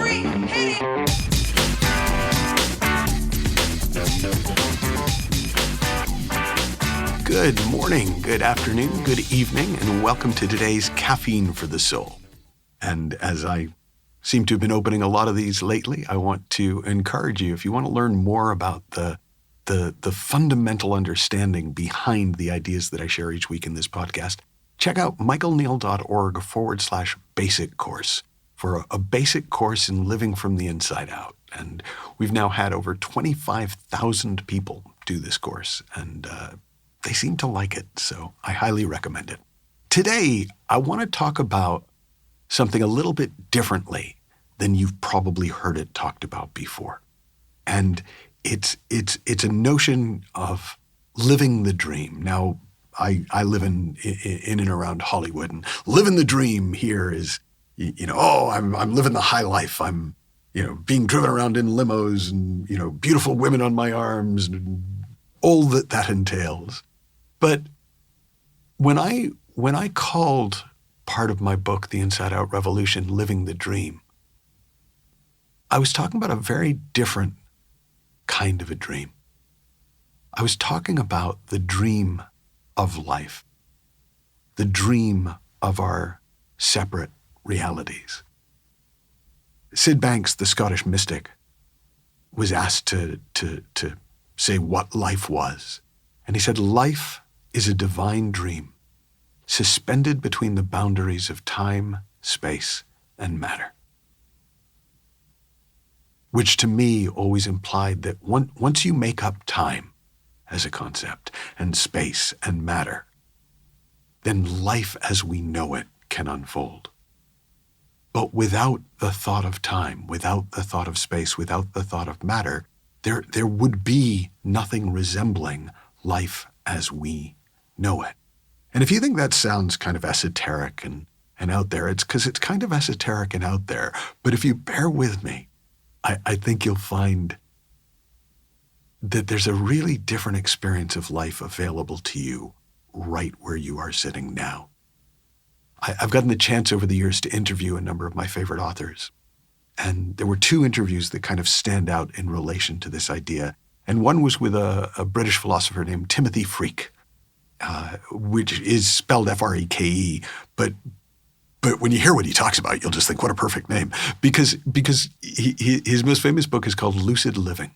3, hit it! Good morning, good afternoon, good evening, and welcome to today's Caffeine for the Soul. And as I seem to have been opening a lot of these lately, I want to encourage you, if you want to learn more about the fundamental understanding behind the ideas that I share each week in this podcast, check out michaelneill.org/basic course for a basic course in living from the inside out. And we've now had over 25,000 people do this course, and they seem to like it, so I highly recommend it. Today, I want to talk about something a little bit differently than you've probably heard it talked about before. And it's a notion of living the dream. Now, I live in and around Hollywood, and living the dream here is, I'm living the high life. I'm, being driven around in limos and, beautiful women on my arms and all that entails. But when I called part of my book, The Inside Out Revolution, Living the Dream, I was talking about a very different kind of a dream. I was talking about the dream of life, the dream of our separate realities. Sid Banks, the Scottish mystic, was asked to say what life was. And he said, life is a divine dream, suspended between the boundaries of time, space, and matter. Which to me always implied that once you make up time as a concept, and space and matter, then life as we know it can unfold. But without the thought of time, without the thought of space, without the thought of matter, there would be nothing resembling life as we know it. And if you think that sounds kind of esoteric and out there, it's because it's kind of esoteric and out there. But if you bear with me, I think you'll find that there's a really different experience of life available to you right where you are sitting now. I've gotten the chance over the years to interview a number of my favorite authors. And there were two interviews that kind of stand out in relation to this idea. And one was with a British philosopher named Timothy Freke, which is spelled Freke, but when you hear what he talks about, you'll just think, what a perfect name. Because his most famous book is called Lucid Living.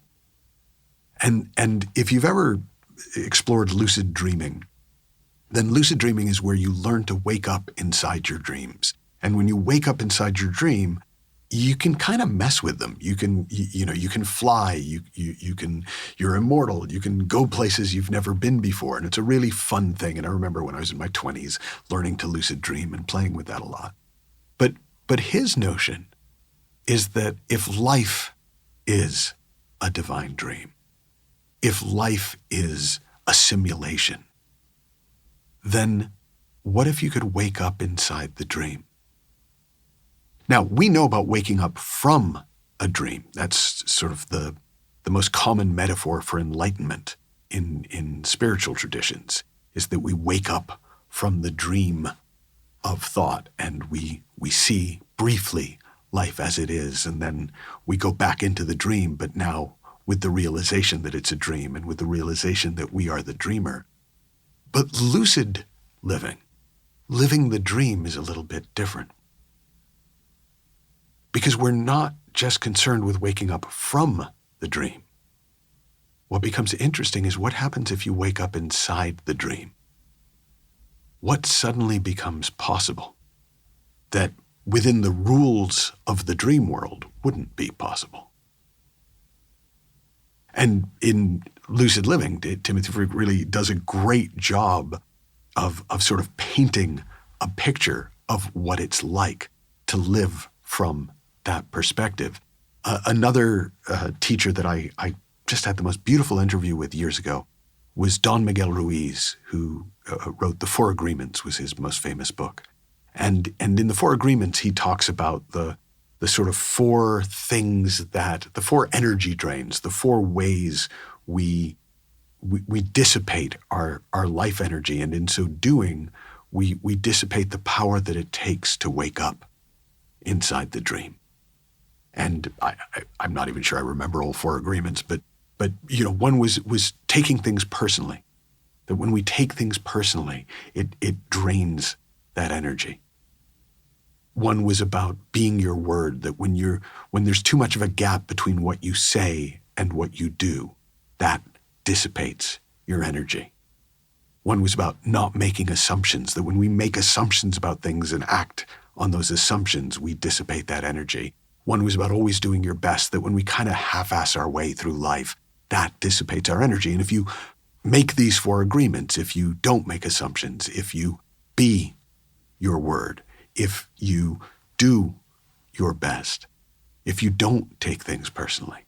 And if you've ever explored lucid dreaming, then lucid dreaming is where you learn to wake up inside your dreams. And when you wake up inside your dream, you can kind of mess with them. You can fly, you're immortal, you can go places you've never been before. And it's a really fun thing. And I remember when I was in my 20s learning to lucid dream and playing with that a lot. But his notion is that if life is a divine dream, if life is a simulation, then what if you could wake up inside the dream? Now, we know about waking up from a dream. That's sort of the most common metaphor for enlightenment in spiritual traditions, is that we wake up from the dream of thought and we see briefly life as it is, and then we go back into the dream, but now with the realization that it's a dream and with the realization that we are the dreamer. But lucid living the dream is a little bit different. Because we're not just concerned with waking up from the dream. What becomes interesting is what happens if you wake up inside the dream. What suddenly becomes possible that within the rules of the dream world wouldn't be possible? And in lucid living, Timothy Freke really does a great job of sort of painting a picture of what it's like to live from that perspective. Another teacher that I just had the most beautiful interview with years ago was Don Miguel Ruiz, who wrote The Four Agreements, was his most famous book. And in The Four Agreements, he talks about the sort of four things the four energy drains, the four ways we dissipate our life energy. And in so doing, we dissipate the power that it takes to wake up inside the dream. And I'm not even sure I remember all four agreements, but one was taking things personally. That when we take things personally, it drains that energy. One was about being your word, that when there's too much of a gap between what you say and what you do, that dissipates your energy. One was about not making assumptions, that when we make assumptions about things and act on those assumptions, we dissipate that energy. One was about always doing your best, that when we kind of half-ass our way through life, that dissipates our energy. And if you make these four agreements, if you don't make assumptions, if you be your word, if you do your best, if you don't take things personally,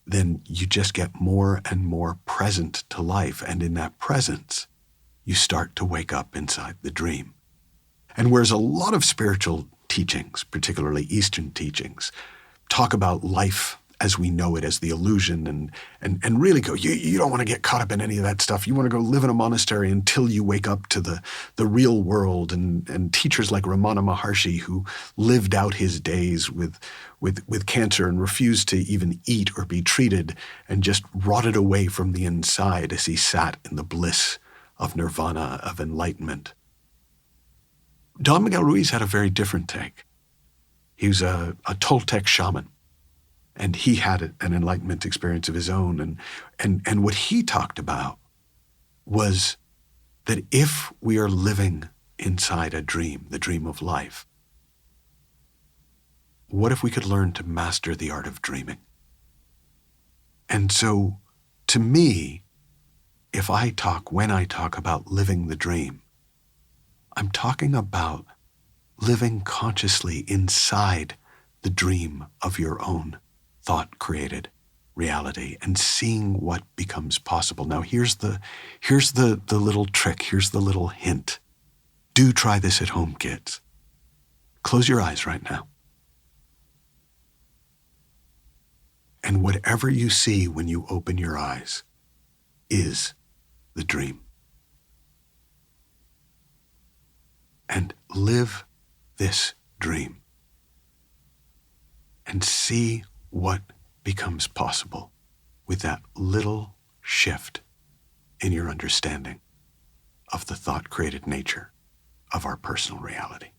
then you just get more and more present to life. And in that presence, you start to wake up inside the dream. And whereas a lot of spiritual teachings, particularly Eastern teachings, talk about life as we know it, as the illusion, and really go, you don't want to get caught up in any of that stuff. You want to go live in a monastery until you wake up to the real world. And teachers like Ramana Maharshi, who lived out his days with cancer and refused to even eat or be treated and just rotted away from the inside as he sat in the bliss of nirvana, of enlightenment. Don Miguel Ruiz had a very different take. He was a Toltec shaman. And he had an enlightenment experience of his own. And what he talked about was that if we are living inside a dream, the dream of life, what if we could learn to master the art of dreaming? And so, to me, when I talk about living the dream, I'm talking about living consciously inside the dream of your own thought-created reality and seeing what becomes possible. Now, here's the little trick. Here's the little hint. Do try this at home, kids. Close your eyes right now. And whatever you see when you open your eyes is the dream. And live this dream. And see what becomes possible with that little shift in your understanding of the thought-created nature of our personal reality.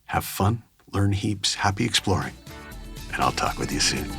Have fun, learn heaps, happy exploring, and I'll talk with you soon.